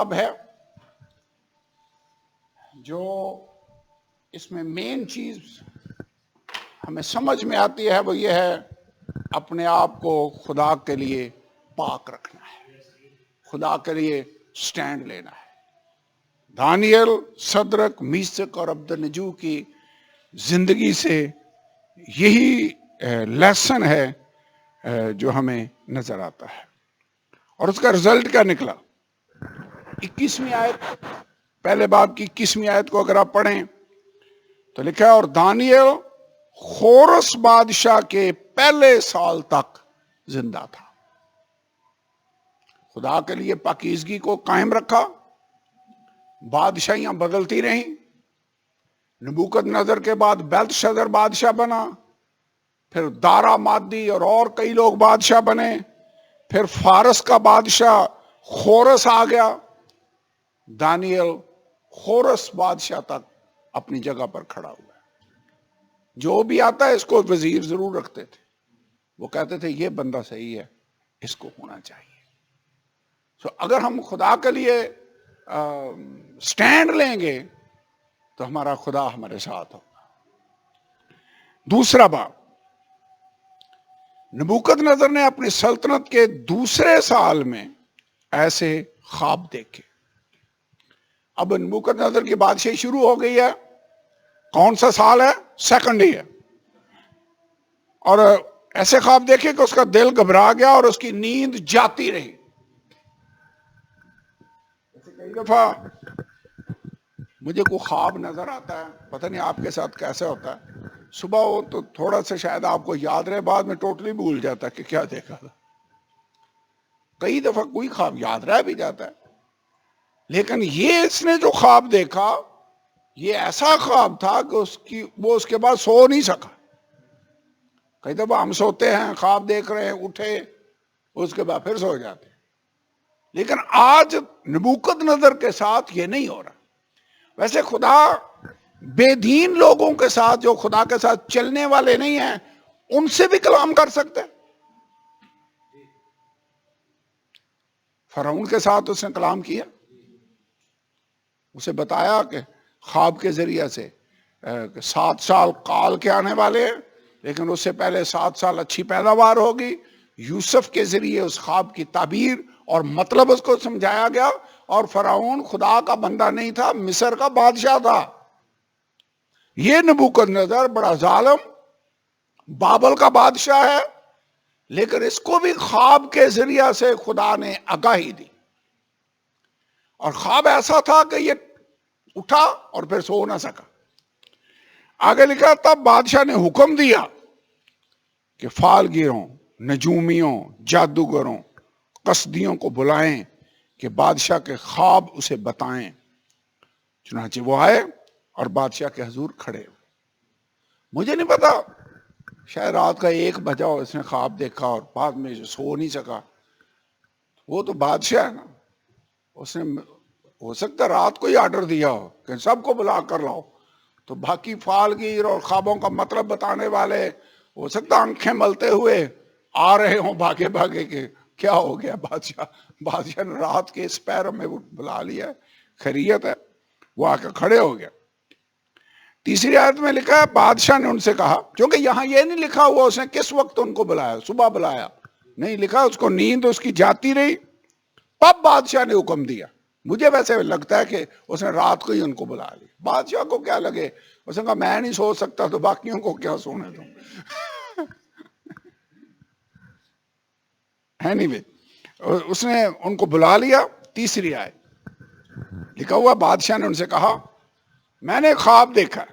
اب ہے جو اس میں مین چیز ہمیں سمجھ میں آتی ہے وہ یہ ہے اپنے آپ کو خدا کے لیے پاک رکھنا ہے، خدا کے لیے سٹینڈ لینا ہے۔ دانیل، صدرک، میثق اور عبدنجو کی زندگی سے یہی لیسن ہے جو ہمیں نظر آتا ہے، اور اس کا رزلٹ کیا نکلا؟ 21ویں آیت، پہلے باب کی 21ویں آیت کو اگر آپ پڑھیں تو لکھا ہے اور دانیل خورس بادشاہ کے پہلے سال تک زندہ تھا، خدا کے لیے پاکیزگی کو قائم رکھا، بادشاہیاں بدلتی رہیں، نبوکد نظر کے بعد بیلتشازر بادشاہ بنا، پھر دارا مادی اور کئی لوگ بادشاہ بنے، پھر فارس کا بادشاہ خورس آ گیا، دانیل خورس بادشاہ تک اپنی جگہ پر کھڑا ہوا ہے۔ جو بھی آتا ہے اس کو وزیر ضرور رکھتے تھے، وہ کہتے تھے یہ بندہ صحیح ہے، اس کو ہونا چاہیے۔ اگر ہم خدا کے لیے سٹینڈ لیں گے تو ہمارا خدا ہمارے ساتھ ہوگا۔ دوسرا باب، نبوکد نظر نے اپنی سلطنت کے دوسرے سال میں ایسے خواب دیکھے۔ اب نبوکد نظر کی بادشاہی شروع ہو گئی ہے، کون سا سال ہے؟ سیکنڈ ہی ہے، اور ایسے خواب دیکھے کہ اس کا دل گھبرا گیا اور اس کی نیند جاتی رہی۔ کئی دفعہ مجھے کوئی خواب نظر آتا ہے، پتہ نہیں آپ کے ساتھ کیسے ہوتا ہے، صبح ہو تو تھوڑا سا شاید آپ کو یاد رہے، بعد میں ٹوٹلی بھول جاتا ہے کہ کیا دیکھا تھا۔ کئی دفعہ کوئی خواب یاد رہ بھی جاتا ہے، لیکن یہ اس نے جو خواب دیکھا یہ ایسا خواب تھا کہ وہ اس کے بعد سو نہیں سکا۔ کئی دفعہ ہم سوتے ہیں، خواب دیکھ رہے ہیں، اٹھے، اس کے بعد پھر سو جاتے ہیں، لیکن آج نبوکد نظر کے ساتھ یہ نہیں ہو رہا۔ ویسے خدا بے دین لوگوں کے ساتھ، جو خدا کے ساتھ چلنے والے نہیں ہیں، ان سے بھی کلام کر سکتے۔ فرعون کے ساتھ اس نے کلام کیا، اسے بتایا کہ خواب کے ذریعے سے 7 سال کال کے آنے والے ہیں، لیکن اس سے پہلے 7 سال اچھی پیداوار ہوگی۔ یوسف کے ذریعے اس خواب کی تعبیر اور مطلب اس کو سمجھایا گیا، اور فرعون خدا کا بندہ نہیں تھا، مصر کا بادشاہ تھا۔ یہ نبوکد نظر بڑا ظالم بابل کا بادشاہ ہے، لیکن اس کو بھی خواب کے ذریعے سے خدا نے آگاہی دی، اور خواب ایسا تھا کہ یہ اٹھا اور پھر سو نہ سکا۔ آگے لکھا تب بادشاہ نے حکم دیا کہ فالگیروں، نجومیوں، جادوگروں، قصدیوں کو بلائیں کہ بادشاہ کے خواب اسے بتائیں۔ چنانچہ وہ آئے اور بادشاہ کے حضور کھڑے ہوئے۔ مجھے نہیں پتا، شاید رات کا 1 بجا ہو، اس نے خواب دیکھا اور بعد میں سو نہیں سکا۔ وہ تو بادشاہ ہے نا، اس نے ہو سکتا رات کو ہی آرڈر دیا ہو کہ سب کو بلا کر لاؤ، تو باقی فالگیر اور خوابوں کا مطلب بتانے والے ہو سکتا آنکھیں ملتے ہوئے آ رہے ہوں بھاگے بھاگے کہ کیا ہو گیا۔ بادشاہ نے رات کے اس پیر میں بلا لیا، خیریت ہے، وہ آ کے کھڑے ہو گیا۔ تیسری آیت میں لکھا ہے بادشاہ نے ان سے کہا، کیونکہ یہاں یہ نہیں لکھا ہوا اس نے کس وقت ان کو بلایا، صبح بلایا نہیں لکھا، اس کو نیند اس کی جاتی رہی، تب بادشاہ نے حکم دیا۔ مجھے ویسے لگتا ہے کہ اس نے رات کو ہی ان کو بلا لیا۔ بادشاہ کو کیا لگے، اس نے کہا میں نہیں سو سکتا تو باقیوں کو کیا سونے دوں۔ anyway، اس نے ان کو بلا لیا۔ تیسری آیت لکھا ہوا بادشاہ نے ان سے کہا میں نے خواب دیکھا ہے،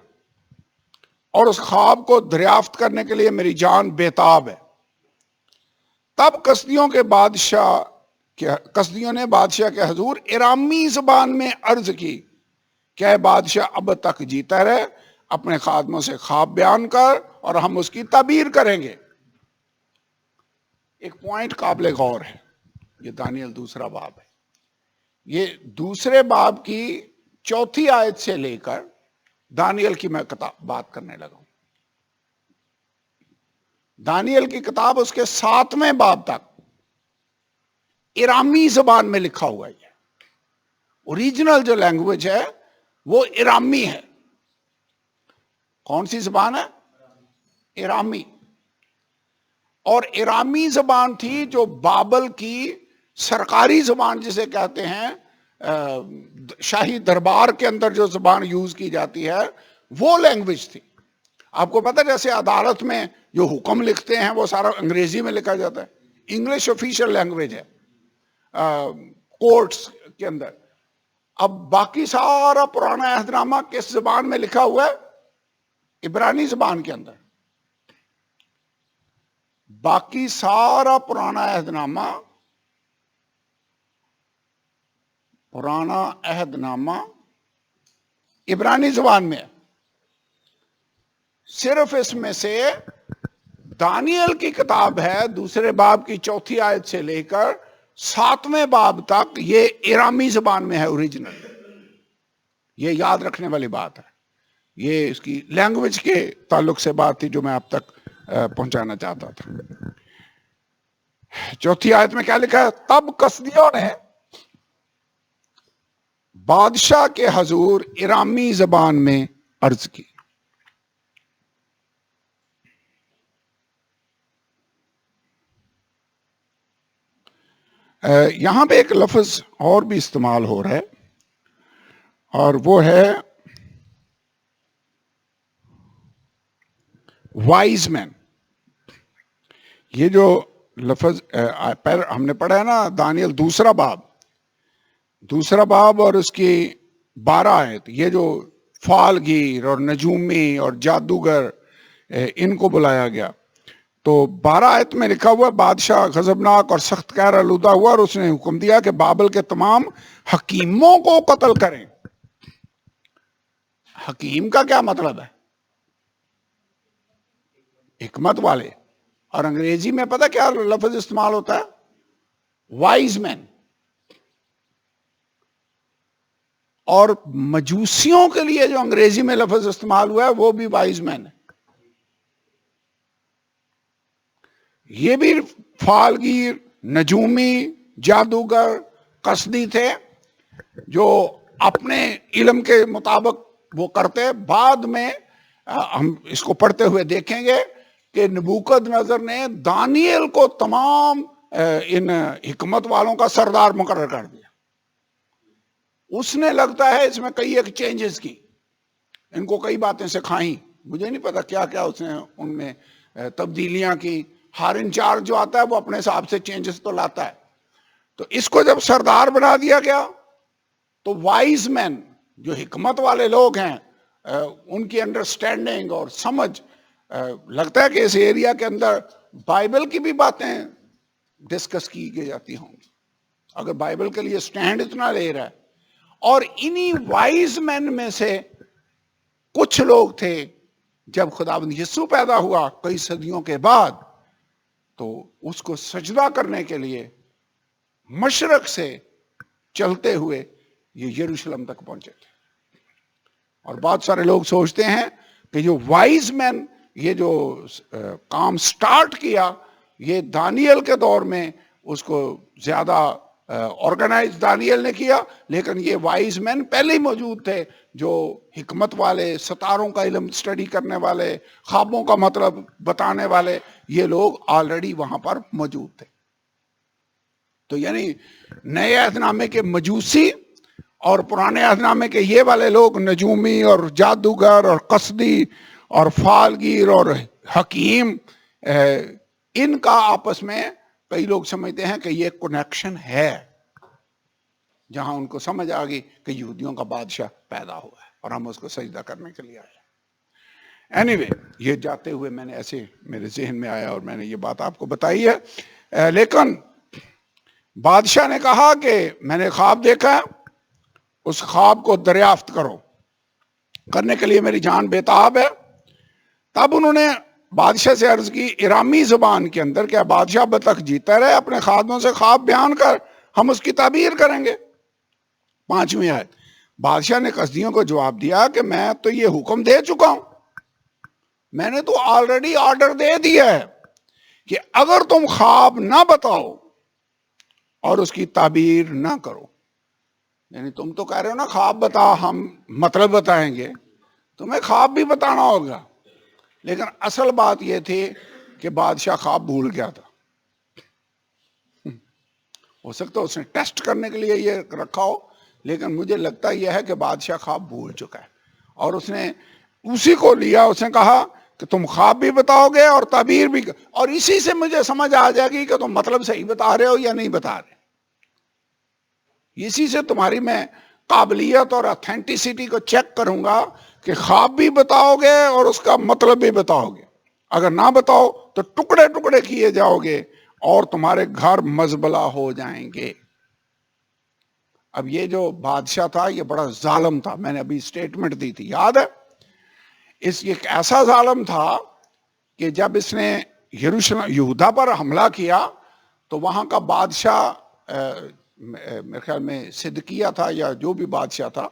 اور اس خواب کو دریافت کرنے کے لیے میری جان بےتاب ہے۔ تب قصدیوں نے بادشاہ کے حضور ارامی زبان میں عرض کی کہ اے بادشاہ اب تک جیتا رہے، اپنے خادموں سے خواب بیان کر اور ہم اس کی تعبیر کریں گے۔ ایک پوائنٹ قابل غور ہے، یہ دانیل دوسرا باب ہے، یہ دوسرے باب کی 4 آیت سے لے کر دانیل کی میں بات کرنے لگا ہوں۔ دانیل کی کتاب اس کے 7ویں باب تک ارامی زبان میں لکھا ہوا ہے، اوریجنل جو لینگویج ہے وہ ارامی ہے. کون سی زبان ہے؟ ارامی. اور ارامی زبان تھی جو بابل کی سرکاری زبان جسے کہتے ہیں، شاہی دربار کے اندر جو زبان یوز کی جاتی ہے وہ لینگویج تھی. آپ کو پتہ جیسے عدالت میں جو حکم لکھتے ہیں وہ سارا انگریزی میں لکھا جاتا ہے. انگلش آفیشیل لینگویج ہے کورٹس کے اندر. اب باقی سارا پرانا عہد نامہ کس زبان میں لکھا ہوا ہے؟ عبرانی زبان کے اندر. باقی سارا پرانا عہد نامہ عبرانی زبان میں ہے. صرف اس میں سے دانیل کی کتاب ہے، دوسرے باب کی 4 آیت سے لے کر 7ویں باب تک یہ ارامی زبان میں ہے اوریجنل. یہ یاد رکھنے والی بات ہے. یہ اس کی لینگویج کے تعلق سے بات تھی جو میں آپ تک پہنچانا چاہتا تھا. 4 آیت میں کیا لکھا ہے؟ تب کسدیوں نے بادشاہ کے حضور ارامی زبان میں عرض کی. یہاں پہ ایک لفظ اور بھی استعمال ہو رہا ہے اور وہ ہے وائز مین. یہ جو لفظ ہم نے پڑھا ہے نا دانیل دوسرا باب اور اس کی 12 آیت، یہ جو فالگیر اور نجومی اور جادوگر ان کو بلایا گیا. تو 12 آیت میں لکھا ہوا بادشاہ غضبناک اور سخت قہر آلودہ ہوا اور اس نے حکم دیا کہ بابل کے تمام حکیموں کو قتل کریں. حکیم کا کیا مطلب ہے؟ حکمت والے. اور انگریزی میں پتہ کیا لفظ استعمال ہوتا ہے؟ وائز مین. اور مجوسیوں کے لیے جو انگریزی میں لفظ استعمال ہوا ہے وہ بھی وائز مین ہے. یہ بھی فالگیر، نجومی، جادوگر، قصدی تھے جو اپنے علم کے مطابق وہ کرتے. بعد میں ہم اس کو پڑھتے ہوئے دیکھیں گے کہ نبوکد نظر نے دانیل کو تمام ان حکمت والوں کا سردار مقرر کر دیا. اس نے لگتا ہے اس میں کئی ایک چینجز کی، ان کو کئی باتیں سکھائیں. مجھے نہیں پتا کیا کیا اس نے ان میں تبدیلیاں کی. ہر انچارج جو آتا ہے وہ اپنے حساب سے چینجز تو لاتا ہے. تو اس کو جب سردار بنا دیا گیا تو وائز مین جو حکمت والے لوگ ہیں ان کی انڈرسٹینڈنگ اور سمجھ، لگتا ہے کہ اس ایریا کے اندر بائبل کی بھی باتیں ڈسکس کی جاتی ہوں گی اگر بائبل کے لیے سٹینڈ اتنا لے رہا ہے. اور انہی وائز مین میں سے کچھ لوگ تھے جب خداوند یسوع پیدا ہوا کئی صدیوں کے بعد تو اس کو سجدہ کرنے کے لیے مشرق سے چلتے ہوئے یہ یروشلم تک پہنچے تھے. اور بہت سارے لوگ سوچتے ہیں کہ جو وائز مین یہ جو کام سٹارٹ کیا یہ دانیل کے دور میں اس کو زیادہ آرگنائز دانیل نے کیا، لیکن یہ وائز مین پہلے ہی موجود تھے جو حکمت والے، ستاروں کا علم سٹڈی کرنے والے، خوابوں کا مطلب بتانے والے، یہ لوگ آلریڈی وہاں پر موجود تھے. تو یعنی نئے عہد نامے کے مجوسی اور پرانے عہد نامے کے یہ والے لوگ نجومی اور جادوگر اور قصدی اور فالگیر اور حکیم، ان کا آپس میں کئی لوگ سمجھتے ہیں کہ یہ کنیکشن ہے، جہاں ان کو سمجھ آ گئی کہ یہودیوں کا بادشاہ پیدا ہوا ہے اور ہم اس کو سجدہ کرنے کے لیے آئے. اینیوے یہ جاتے ہوئے میں نے ایسے میرے ذہن میں آیا اور میں نے یہ بات آپ کو بتائی ہے. لیکن بادشاہ نے کہا کہ میں نے خواب دیکھا ہے، اس خواب کو دریافت کرنے کے لیے میری جان بےتاب ہے. تب انہوں نے بادشاہ سے عرض کی ارامی زبان کے اندر، کیا بادشاہ اب تک جیتا رہے؟ اپنے خادموں سے خواب بیان کر، ہم اس کی تعبیر کریں گے. 5ویں آیت. بادشاہ نے قصدیوں کو جواب دیا کہ میں تو یہ حکم دے چکا ہوں، میں نے تو آلریڈی آرڈر دے دیا ہے کہ اگر تم خواب نہ بتاؤ اور اس کی تعبیر نہ کرو یعنی تم تو کہہ رہے ہو نا خواب بتا، ہم مطلب بتائیں گے، تمہیں خواب بھی بتانا ہوگا. لیکن اصل بات یہ تھی کہ بادشاہ خواب بھول گیا تھا. ہو سکتا ہے اس نے ٹیسٹ کرنے کے لیے یہ رکھا ہو، لیکن مجھے لگتا یہ ہے کہ بادشاہ خواب بھول چکا ہے. اور اس نے اسی کو لیا، اس نے کہا کہ تم خواب بھی بتاؤ گے اور تعبیر بھی، اور اسی سے مجھے سمجھ آ جائے گی کہ تم مطلب صحیح بتا رہے ہو یا نہیں بتا رہے. اسی سے تمہاری میں قابلیت اور اتھینٹسٹی کو چیک کروں گا کہ خواب بھی بتاؤ گے اور اس کا مطلب بھی بتاؤ گے. اگر نہ بتاؤ تو ٹکڑے ٹکڑے کیے جاؤ گے اور تمہارے گھر مزبلہ ہو جائیں گے. اب یہ جو بادشاہ تھا یہ بڑا ظالم تھا، میں نے ابھی سٹیٹمنٹ دی تھی، یاد ہے؟ اس ایک ایسا ظالم تھا کہ جب اس نے یروشلم یہودا پر حملہ کیا تو وہاں کا بادشاہ میرے خیال میں صدقیہ تھا یا جو بھی بادشاہ تھا،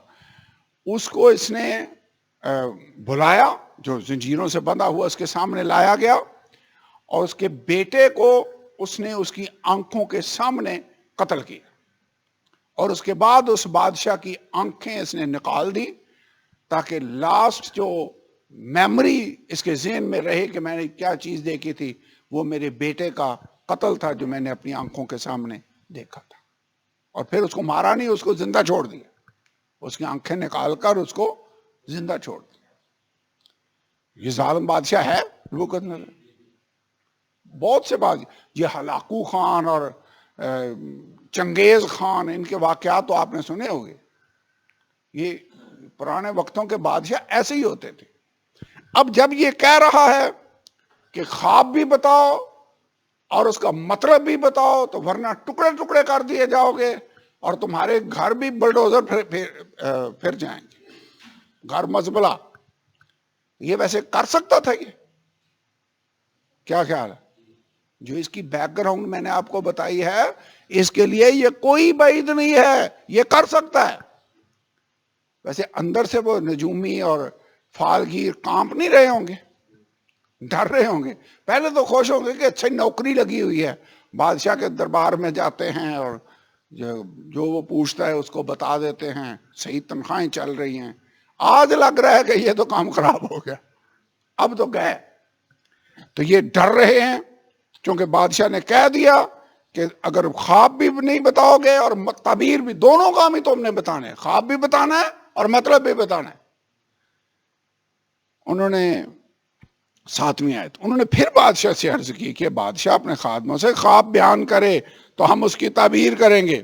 اس کو اس نے بلایا، جو زنجیروں سے بندھا ہوا اس کے سامنے لایا گیا، اور اس کے بیٹے کو اس نے اس کی آنکھوں کے سامنے قتل کیا. اور اس کے بعد اس بادشاہ کی آنکھیں اس نے نکال دی تاکہ لاسٹ جو میموری اس کے ذہن میں رہے کہ میں نے کیا چیز دیکھی تھی، وہ میرے بیٹے کا قتل تھا جو میں نے اپنی آنکھوں کے سامنے دیکھا تھا. اور پھر اس کو مارا نہیں، اس کو زندہ چھوڑ دیا، اس کی آنکھیں نکال کر اس کو زندہ چھوڑ دیا. یہ ظالم بادشاہ ہے نبوکدنصر. بہت سے بادشاہ، یہ ہلاکو خان اور چنگیز خان، ان کے واقعات تو آپ نے سنے ہوگے. یہ پرانے وقتوں کے بادشاہ ایسے ہی ہوتے تھے. اب جب یہ کہہ رہا ہے کہ خواب بھی بتاؤ اور اس کا مطلب بھی بتاؤ تو ورنہ ٹکڑے ٹکڑے کر دیے جاؤ گے اور تمہارے گھر بھی بلڈوزر پھر جائیں گے، گھر مزبلہ. یہ ویسے کر سکتا تھا؟ یہ کیا خیال ہے؟ جو اس کی بیک گراؤنڈ میں نے آپ کو بتائی ہے، اس کے لیے یہ کوئی بعید نہیں ہے، یہ کر سکتا ہے. ویسے اندر سے وہ نجومی اور فالگیر کانپ نہیں رہے ہوں گے، ڈر رہے ہوں گے. پہلے تو خوش ہوں گے کہ اچھی نوکری لگی ہوئی ہے، بادشاہ کے دربار میں جاتے ہیں اور جو وہ پوچھتا ہے اس کو بتا دیتے ہیں، صحیح تنخواہیں چل رہی ہیں. آج لگ رہا ہے کہ یہ تو کام خراب ہو گیا، اب تو گئے. تو یہ ڈر رہے ہیں کیونکہ بادشاہ نے کہہ دیا کہ اگر خواب بھی نہیں بتاؤ گے اور تعبیر بھی، دونوں کام ہی تم نے بتانے، خواب بھی بتانا ہے اور مطلب بھی بتانا ہے. انہوں نے 7ویں آیت، انہوں نے پھر بادشاہ سے عرض کی کہ بادشاہ اپنے خادموں سے خواب بیان کرے تو ہم اس کی تعبیر کریں گے.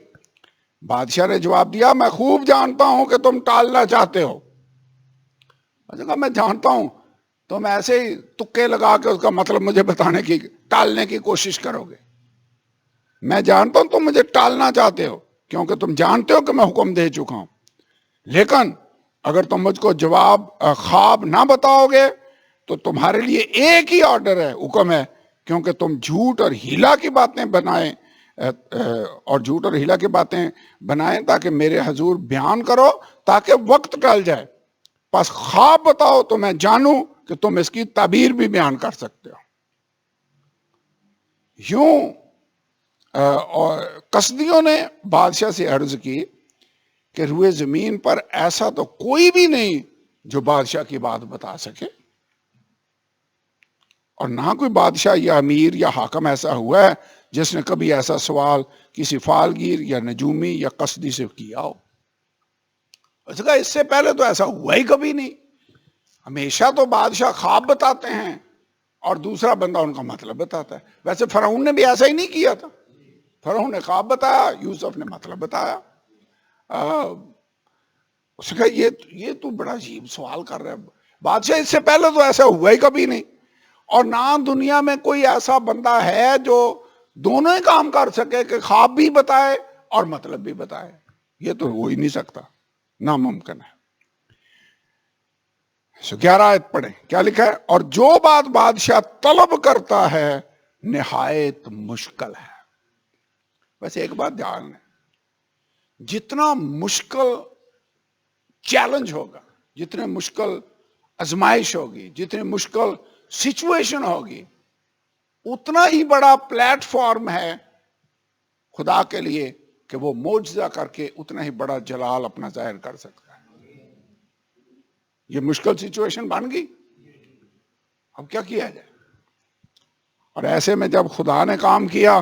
بادشاہ نے جواب دیا، میں خوب جانتا ہوں کہ تم ٹالنا چاہتے ہو. کہا میں جانتا ہوں تم ایسے ہی تکے لگا کے اس کا مطلب مجھے بتانے کی، ٹالنے کی کوشش کرو گے. میں جانتا ہوں تم مجھے ٹالنا چاہتے ہو کیونکہ تم جانتے ہو کہ میں حکم دے چکا ہوں. لیکن اگر تم مجھ کو جواب خواب نہ بتاؤ گے تو تمہارے لیے ایک ہی آرڈر ہے، حکم ہے، کیونکہ تم جھوٹ اور ہیلا کی باتیں بنائیں اور جھوٹ اور ہیلا کی باتیں بنائیں تاکہ میرے حضور بیان کرو تاکہ وقت ٹل جائے. پس خواب بتاؤ تو میں جانوں کہ تم اس کی تعبیر بھی بیان کر سکتے ہو. یوں کسدیوں نے بادشاہ سے عرض کی کہ روئے زمین پر ایسا تو کوئی بھی نہیں جو بادشاہ کی بات بتا سکے، اور نہ کوئی بادشاہ یا امیر یا حاکم ایسا ہوا ہے جس نے کبھی ایسا سوال کسی فالگیر یا نجومی یا قصدی سے کیا ہو. اس کا اس سے پہلے تو ایسا ہوا ہی کبھی نہیں. ہمیشہ تو بادشاہ خواب بتاتے ہیں اور دوسرا بندہ ان کا مطلب بتاتا ہے. ویسے فرعون نے بھی ایسا ہی نہیں کیا تھا. فرعون نے خواب بتایا، یوسف نے مطلب بتایا. اس نے کہا یہ تو بڑا عجیب سوال کر رہا ہے، بادشاہ اس سے پہلے تو ایسا ہوا ہی کبھی نہیں، اور نہ دنیا میں کوئی ایسا بندہ ہے جو دونوں ہی کام کر سکے کہ خواب بھی بتائے اور مطلب بھی بتائے. یہ تو ہو ہی نہیں سکتا، ناممکن ہے. 11 آیت پڑھیں کیا لکھا ہے، اور جو بات بادشاہ طلب کرتا ہے نہایت مشکل ہے. ویسے ایک بات دھیان ہے، جتنا مشکل چیلنج ہوگا، جتنے مشکل آزمائش ہوگی، جتنی مشکل سچویشن ہوگی، اتنا ہی بڑا پلیٹ فارم ہے خدا کے لیے کہ وہ معجزہ کر کے اتنا ہی بڑا جلال اپنا ظاہر کر سکتا ہے. یہ مشکل سچویشن بن گئی، اب کیا کیا جائے؟ اور ایسے میں جب خدا نے کام کیا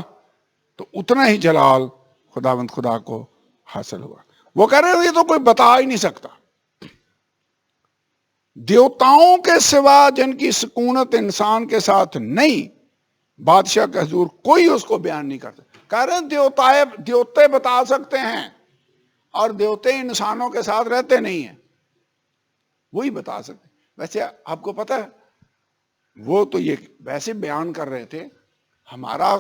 تو اتنا ہی جلال خداوند خدا کو حاصل ہوا. وہ کہہ رہے یہ تو کوئی بتا ہی نہیں سکتا، دیوتاؤں کے سوا جن کی سکونت انسان کے ساتھ نہیں، بادشاہ کے حضور کوئی اس کو بیان نہیں کرتا. کہہ رہے ہیں دیوتے بتا سکتے ہیں، اور دیوتے انسانوں کے ساتھ رہتے نہیں ہیں، وہی بتا سکتے. ویسے آپ کو پتہ ہے وہ تو یہ ویسے بیان کر رہے تھے، ہمارا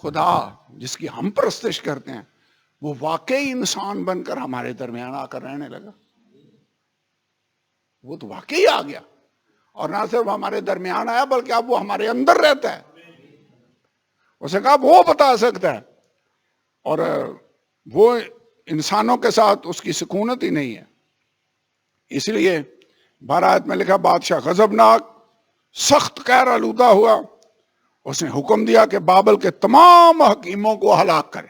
خدا جس کی ہم پرستش کرتے ہیں وہ واقعی انسان بن کر ہمارے درمیان آ کر رہنے لگا. وہ تو واقعی آ گیا، اور نہ صرف ہمارے درمیان آیا بلکہ اب وہ ہمارے اندر رہتا ہے. اسے کہا وہ بتا سکتا ہے، اور وہ انسانوں کے ساتھ اس کی سکونت ہی نہیں ہے. اس لیے 12 آیت میں لکھا بادشاہ غضبناک سخت قہر آلودہ ہوا، اس نے حکم دیا کہ بابل کے تمام حکیموں کو ہلاک کرے.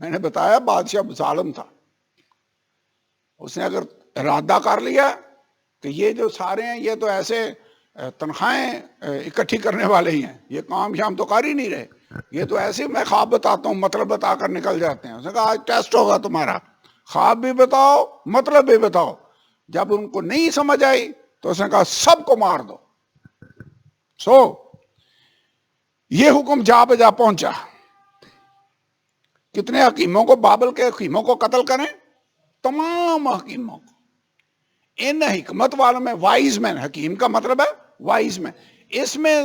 میں نے بتایا بادشاہ ظالم تھا، اس نے اگر ارادہ کر لیا کہ یہ جو سارے ہیں یہ تو ایسے تنخواہیں اکٹھی کرنے والے ہی ہیں، یہ کام شام تو کر ہی نہیں رہے، یہ تو ایسے میں خواب بتاتا ہوں مطلب بتا کر نکل جاتے ہیں. اس نے کہا آج ٹیسٹ ہوگا تمہارا، خواب بھی بتاؤ مطلب بھی بتاؤ. جب ان کو نہیں سمجھ آئی تو اس نے کہا سب کو مار دو. یہ حکم جا بجا پہنچا. کتنے حکیموں کو؟ بابل کے حکیموں کو قتل کریں، تمام حکیموں کو. ان حکمت والوں میں وائز مین، حکیم کا مطلب ہے وائز مین، اس میں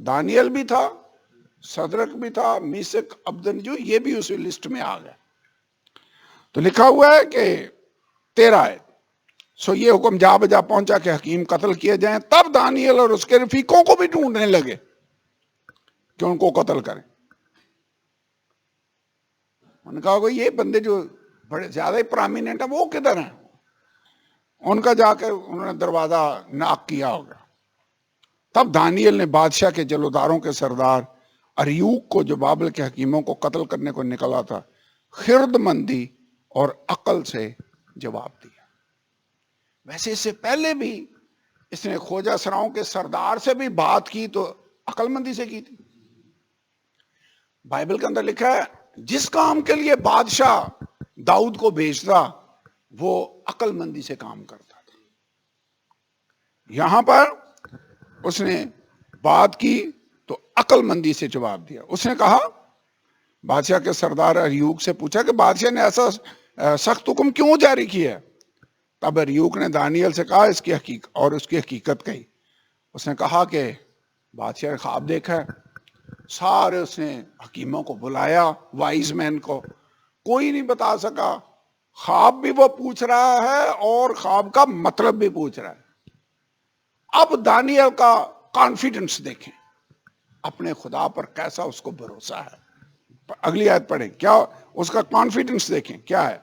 دانیل بھی تھا، صدرک بھی تھا، میشک عبدنجو، یہ بھی اسی لسٹ میں آ گیا. تو لکھا ہوا ہے کہ 13 ہے. یہ حکم جا بجا پہنچا کہ حکیم قتل کیے جائیں. تب دانیل اور اس کے رفیقوں کو بھی ڈھونڈنے لگے کہ ان کو قتل کریں. ان کا یہ بندے جو بڑے زیادہ ہی پرامیننٹ ہیں وہ کدھر ہیں؟ ان کا جا کے انہوں نے دروازہ ناک کیا ہوگا. تب دانیل نے بادشاہ کے جلوداروں کے سردار اریوک کو، جو بابل کے حکیموں کو قتل کرنے کو نکلا تھا، خرد مندی اور عقل سے جواب دیا. ویسے اس سے پہلے بھی اس نے کھوجا سراؤں کے سردار سے بھی بات کی تو عقل مندی سے کی تھی. بائبل کے اندر لکھا ہے جس کام کے لیے بادشاہ داؤد کو بھیجتا وہ عقل مندی سے کام کرتا تھا. یہاں پر اس نے بات کی تو عقل مندی سے جواب دیا. اس نے کہا، بادشاہ کے سردار اریوک سے پوچھا کہ بادشاہ نے ایسا سخت حکم کیوں جاری کیا؟ تب اریوک نے دانیل سے کہا اس کی حقیقت کہی. اس نے کہا کہ بادشاہ نے خواب دیکھا ہے. سارے اس نے حکیموں کو بلایا، وائز مین کو، کوئی نہیں بتا سکا. خواب بھی وہ پوچھ رہا ہے اور خواب کا مطلب بھی پوچھ رہا ہے. اب دانیل کا کانفیڈنس دیکھیں، اپنے خدا پر کیسا اس کو بھروسہ ہے. اگلی آیت پڑھیں، کیا اس کا کانفیڈنس دیکھیں کیا ہے.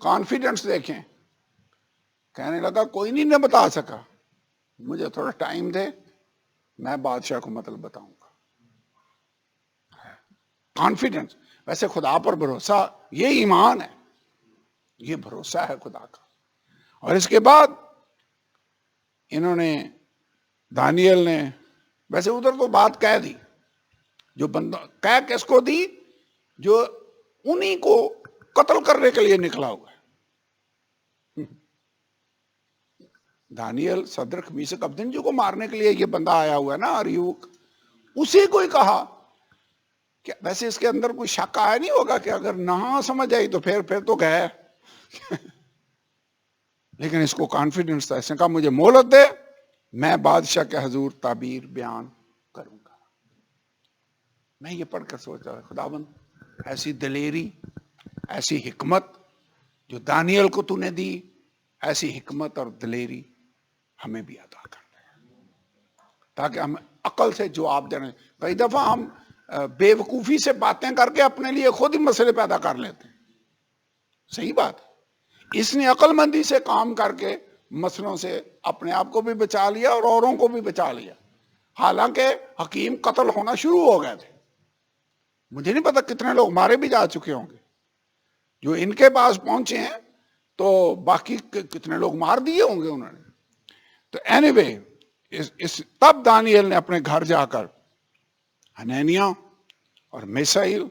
کانفیڈنس دیکھیں، کہنے لگا کوئی نہیں نہ بتا سکا، مجھے تھوڑا ٹائم دے، میں بادشاہ کو مطلب بتاؤں گا. کانفیڈنس. ویسے خدا پر بھروسہ یہ ایمان ہے، یہ بھروسہ ہے خدا کا. اور اس کے بعد انہوں نے، دانیل نے، ویسے ادھر تو بات کہہ دی، جو بندہ کہہ کس کو دی؟ جو انہی کو قتل کرنے کے لیے نکلا ہوا ہے. دانیل، صدرک، میشک، عبدنجو کو مارنے کے لیے یہ بندہ آیا ہوا ہے نا اریوک. اسی کو ہی کہا کہ ویسے اس کے اندر کوئی شک آیا نہیں ہوگا کہ اگر نہ سمجھ آئی تو پھر تو گئے. لیکن اس کو کانفیڈنس تھا. اس نے کہا مجھے مہلت دے، میں بادشاہ کے حضور تعبیر بیان کروں گا. میں یہ پڑھ کر سوچ رہا خداوند ایسی دلیری، ایسی حکمت جو دانیل کو تو نے دی، ایسی حکمت اور دلیری ہمیں بھی عطا کر دے تاکہ ہم عقل سے جواب دینا. کئی دفعہ ہم بے وقوفی سے باتیں کر کے اپنے لیے خود ہی مسئلے پیدا کر لیتے ہیں. صحیح بات. اس نے عقل مندی سے کام کر کے مسئلوں سے اپنے آپ کو بھی بچا لیا اور اوروں کو بھی بچا لیا. حالانکہ حکیم قتل ہونا شروع ہو گئے تھے. مجھے نہیں پتا کتنے لوگ مارے بھی جا چکے ہوں گے. جو ان کے پاس پہنچے ہیں تو باقی کتنے لوگ مار دیے ہوں گے انہوں نے. تو اینی وے تب دانیل نے اپنے گھر جا کر حنانیہ اور میسائیل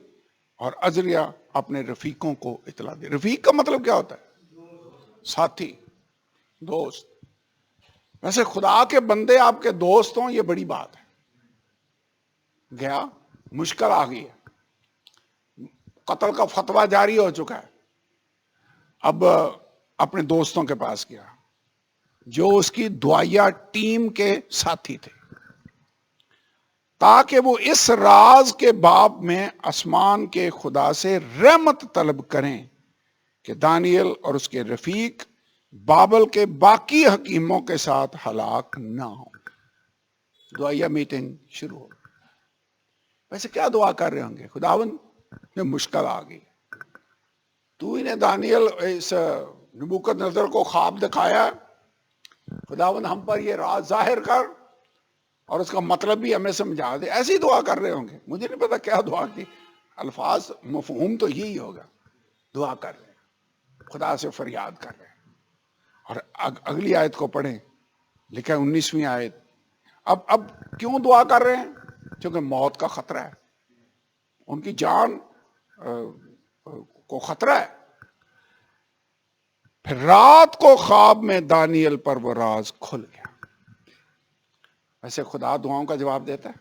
اور عزریہ اپنے رفیقوں کو اطلاع دی. رفیق کا مطلب کیا ہوتا ہے؟ ساتھی، دوست. ویسے خدا کے بندے آپ کے دوست ہوں یہ بڑی بات ہے. گیا مشکل آ گئی ہے، قتل کا فتویٰ جاری ہو چکا ہے. اب اپنے دوستوں کے پاس گیا جو اس کی دعائیہ ٹیم کے ساتھی تھے، تاکہ وہ اس راز کے باب میں آسمان کے خدا سے رحمت طلب کریں کہ دانیل اور اس کے رفیق بابل کے باقی حکیموں کے ساتھ ہلاک نہ ہوں. دعائیہ میٹنگ شروع ہو. ویسے کیا دعا کر رہے ہوں گے؟ خداوند یہ مشکل آ گئی، تو ہی نے دانیل اس نبوکدنضر کو خواب دکھایا، خداوند ہم پر یہ راز ظاہر کر اور اس کا مطلب بھی ہمیں سمجھا دے. ایسی دعا کر رہے ہوں گے. مجھے نہیں پتا کیا دعا کی. الفاظ مفہوم تو یہی ہوگا. دعا کر رہے ہیں، خدا سے فریاد کر رہے ہیں. اور اگلی آیت کو پڑھیں، لکھا ہے 19ویں آیت. اب کیوں دعا کر رہے ہیں؟ کیونکہ موت کا خطرہ ہے، ان کی جان کو خطرہ ہے. پھر رات کو خواب میں دانیل پر وہ راز کھل گیا. ایسے خدا دعاؤں کا جواب دیتا ہے.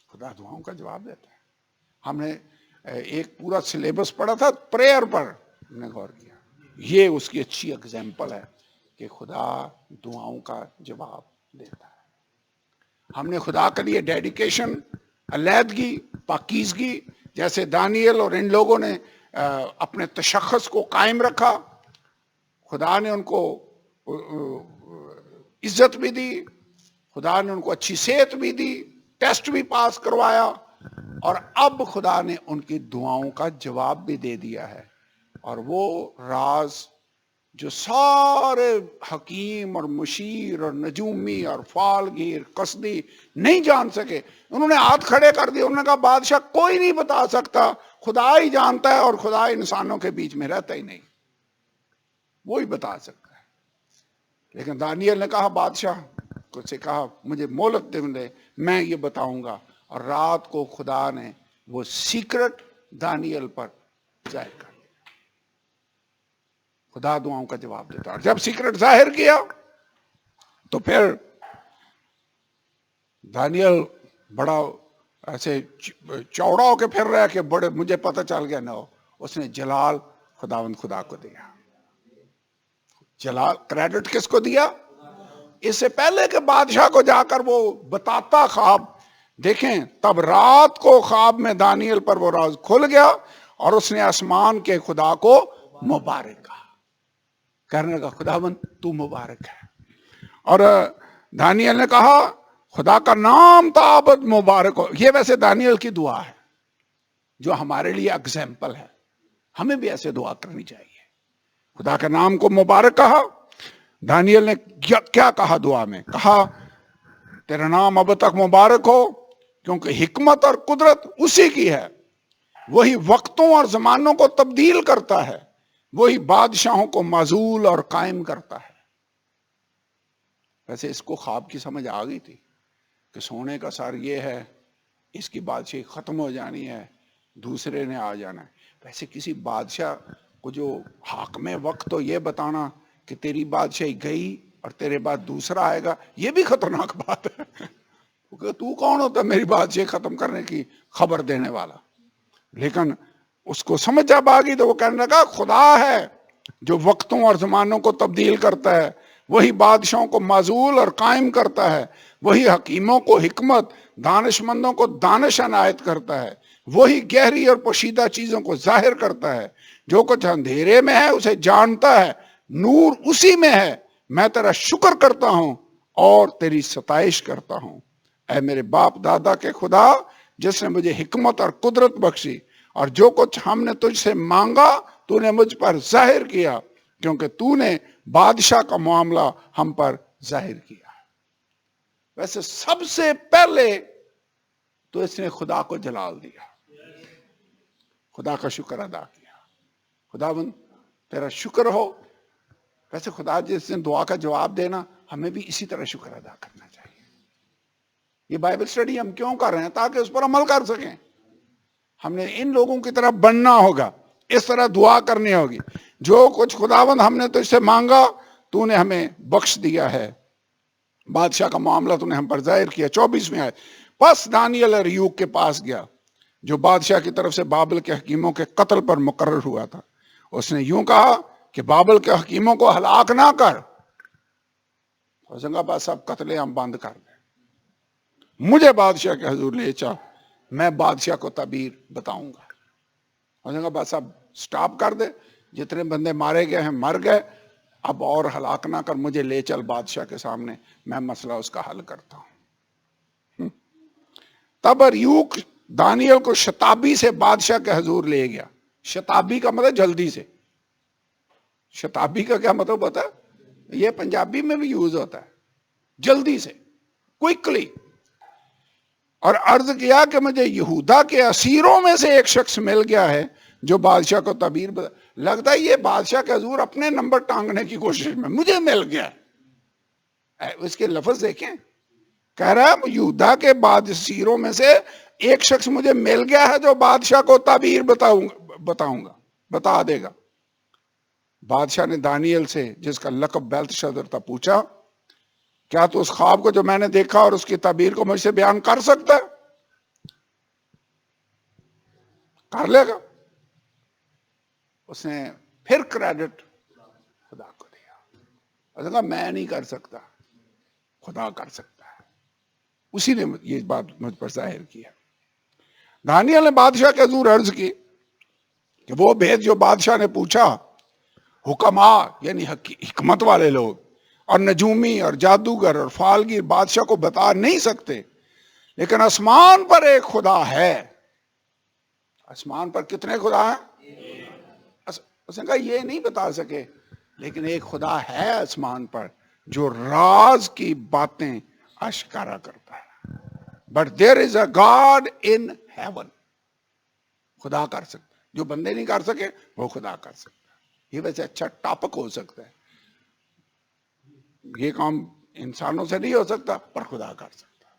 خدا دعاؤں کا جواب دیتا ہے. ہم نے ایک پورا سلیبس پڑھا تھا پریئر پر، ہم نے غور کیا. یہ اس کی اچھی اگزامپل ہے کہ خدا دعاؤں کا جواب دیتا ہے. ہم نے خدا کے لیے ڈیڈیکیشن، علیحدگی، پاکیزگی، جیسے دانیل اور ان لوگوں نے اپنے تشخص کو قائم رکھا، خدا نے ان کو عزت بھی دی، خدا نے ان کو اچھی صحت بھی دی، ٹیسٹ بھی پاس کروایا، اور اب خدا نے ان کی دعاؤں کا جواب بھی دے دیا ہے. اور وہ راز جو سارے حکیم اور مشیر اور نجومی اور فالگیر قصدی نہیں جان سکے، انہوں نے ہاتھ کھڑے کر دیے. انہوں نے کہا بادشاہ کوئی نہیں بتا سکتا، خدا ہی جانتا ہے، اور خدا انسانوں کے بیچ میں رہتا ہی نہیں، وہی بتا سکتا ہے. لیکن دانیل نے کہا بادشاہ کو سے کہا مجھے مہلت دے، میں یہ بتاؤں گا. اور رات کو خدا نے وہ سیکرٹ دانیل پر ظاہر کر دیا. خدا دعاؤں کا جواب دیتا. اور جب سیکرٹ ظاہر کیا تو پھر دانیل بڑا ایسے چوڑا ہو کے پھر رہا کہ بڑے مجھے پتہ چل گیا. نہ اس نے جلال خداوند خدا کو دیا. جلال کریڈٹ کس کو دیا؟ اس سے پہلے کہ بادشاہ کو جا کر وہ بتاتا خواب. دیکھیں تب رات کو خواب میں دانیل پر وہ راز کھل گیا اور اس نے آسمان کے خدا کو مبارک کہا. کہنے لگا خداوند تو مبارک ہے. اور دانیل نے کہا خدا کا نام تابد مبارک ہو. یہ ویسے دانیل کی دعا ہے جو ہمارے لیے اگزامپل ہے. ہمیں بھی ایسے دعا کرنی چاہیے. خدا کے نام کو مبارک کہا. دانیل نے کیا کہا دعا میں؟ کہا تیرا نام اب تک مبارک ہو کیونکہ حکمت اور قدرت اسی کی ہے. وہی وقتوں اور زمانوں کو تبدیل کرتا ہے، وہی بادشاہوں کو معزول اور قائم کرتا ہے. ویسے اس کو خواب کی سمجھ آ گئی تھی کہ سونے کا سر یہ ہے، اس کی بادشاہی ختم ہو جانی ہے، دوسرے نے آ جانا ہے. ویسے کسی بادشاہ کو جو حاکم وقت تو یہ بتانا کہ تیری بادشاہی گئی اور تیرے بعد دوسرا آئے گا، یہ بھی خطرناک بات ہے. کیونکہ تو کون ہوتا میری بادشاہی ختم کرنے کی خبر دینے والا؟ لیکن اس کو سمجھ جب آ گئی تو وہ کہنے لگا خدا ہے جو وقتوں اور زمانوں کو تبدیل کرتا ہے، وہی بادشاہوں کو معزول اور قائم کرتا ہے، وہی حکیموں کو حکمت، دانش مندوں کو دانش عنایت کرتا ہے، وہی گہری اور پوشیدہ چیزوں کو ظاہر کرتا ہے. جو کچھ اندھیرے میں ہے اسے جانتا ہے، نور اسی میں ہے. میں تیرا شکر کرتا ہوں اور تیری ستائش کرتا ہوں۔ اے میرے باپ دادا کے خدا، جس نے مجھے حکمت اور قدرت بخشی، اور جو کچھ ہم نے تجھ سے مانگا تو نے مجھ پر ظاہر کیا، کیونکہ تو نے بادشاہ کا معاملہ ہم پر ظاہر کیا۔ ویسے سب سے پہلے تو اس نے خدا کو جلال دیا، خدا کا شکر ادا کیا۔ خداوند تیرا شکر ہو۔ ویسے خدا جس نے دعا کا جواب دینا، ہمیں بھی اسی طرح شکر ادا کرنا چاہیے۔ یہ بائبل سٹڈی ہم کیوں کر رہے ہیں؟ تاکہ اس پر عمل کر سکیں۔ ہم نے ان لوگوں کی طرح بننا ہوگا، اس طرح دعا کرنی ہوگی، جو کچھ خداوند ہم نے تجھ سے مانگا تو نے ہمیں بخش دیا ہے، بادشاہ کا معاملہ تو نے ہم پر ظاہر کیا۔ 24 میں آئے، پس دانیل اریوک کے پاس گیا جو بادشاہ کی طرف سے بابل کے حکیموں کے قتل پر مقرر ہوا تھا۔ اس نے یوں کہا کہ بابل کے حکیموں کو ہلاک نہ کر، بس اب قتل عام بند کر دیں، مجھے بادشاہ کے حضور لے چل، میں بادشاہ کو تعبیر بتاؤں گا۔ بس اب سٹاپ کر دے، جتنے بندے مارے گئے ہیں مر گئے، اب اور ہلاک نہ کر، مجھے لے چل بادشاہ کے سامنے، میں مسئلہ اس کا حل کرتا ہوں۔ تب اریوک دانیل کو شتابی سے بادشاہ کے حضور لے گیا۔ شتابی کا مطلب جلدی سے۔ شتابی کا کیا مطلب ہوتا ہے؟ یہ پنجابی میں بھی یوز ہوتا ہے، جلدی سے، کوئکلی۔ اور عرض کیا کہ مجھے یہودا کے اسیروں میں سے ایک شخص مل گیا ہے جو بادشاہ کو تعبیر لگتا ہے یہ بادشاہ کے حضور اپنے نمبر ٹانگنے کی کوشش میں، مجھے مل گیا ہے۔ اس کے لفظ دیکھیں، کہہ رہا ہے یہودا کے اسیروں میں سے ایک شخص مجھے مل گیا ہے جو بادشاہ کو تعبیر بتاؤں گا، بتا دے گا۔ بادشاہ نے دانیل سے، جس کا لقب بیلتشازر تھا، پوچھا کیا تو اس خواب کو جو میں نے دیکھا اور اس کی تعبیر کو مجھ سے بیان کر سکتا ہے؟ کر لے گا۔ اس نے پھر کریڈٹ خدا کو دیا، اس نے کہا میں نہیں کر سکتا، خدا کر سکتا ہے، اسی نے یہ بات مجھ پر ظاہر کیا۔ دانیل نے بادشاہ کے حضور عرض کی کہ وہ بھید جو بادشاہ نے پوچھا، حکما یعنی حکمت والے لوگ اور نجومی اور جادوگر اور فالگیر بادشاہ کو بتا نہیں سکتے، لیکن آسمان پر ایک خدا ہے۔ آسمان پر کتنے خدا ہیں؟ اس نے کہا یہ نہیں بتا سکے، لیکن ایک خدا ہے آسمان پر جو راز کی باتیں اشکارا کرتا ہے۔ But there is a God in heaven۔ خدا کر سکتا ہے، جو بندے نہیں کر سکے وہ خدا کر سکتا ہے۔ یہ ویسے اچھا ٹاپک ہو سکتا ہے، یہ کام انسانوں سے نہیں ہو سکتا پر خدا کر سکتا ہے۔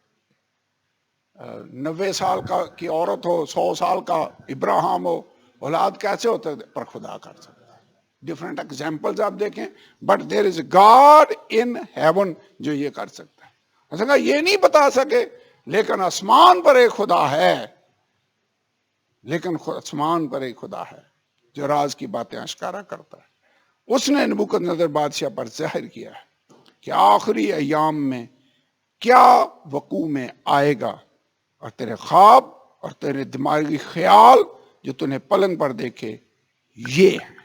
90 سال کی عورت ہو، 100 سال کا ابراہیم ہو، اولاد کیسے ہوتا ہے؟ پر خدا کر سکتا ہے۔ ڈفرینٹ ایگزامپلز آپ دیکھیں، but there is God in heaven جو یہ کر سکتا ہے۔ اس نے کہا یہ نہیں بتا سکے، لیکن آسمان پر ایک خدا ہے، لیکن آسمان پر ایک خدا ہے جو راز کی باتیں اشکارا کرتا ہے۔ اس نے نبوکدنضر بادشاہ پر ظاہر کیا ہے کہ آخری ایام میں کیا وقوع میں آئے گا، اور تیرے خواب اور تیرے دماغی خیال جو تو نے پلنگ پر دیکھے یہ ہیں۔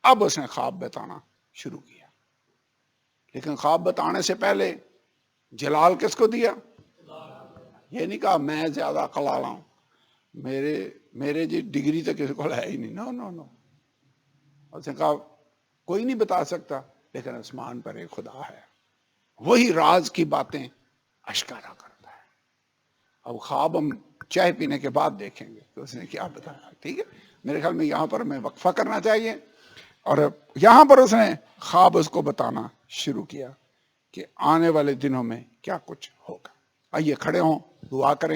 اب اس نے خواب بتانا شروع کیا، لیکن خواب بتانے سے پہلے جلال کس کو دیا؟ یہ نہیں کہا میں زیادہ عقل والا ہوں، میرے جی ڈگری تو کسی کو ہے ہی نہیں، نو نو نو۔ اس نے کہا کوئی نہیں بتا سکتا، لیکن آسمان پر ایک خدا ہے، وہی راز کی باتیں اشکارا کرتا ہے۔ اب خواب ہم چائے پینے کے بعد دیکھیں گے کہ اس نے کیا بتایا، ٹھیک ہے؟ میرے خیال میں یہاں پر ہمیں وقفہ کرنا چاہیے، اور یہاں پر اس نے خواب اس کو بتانا شروع کیا کہ آنے والے دنوں میں کیا کچھ ہوگا۔ آئیے کھڑے ہوں، دعا کریں۔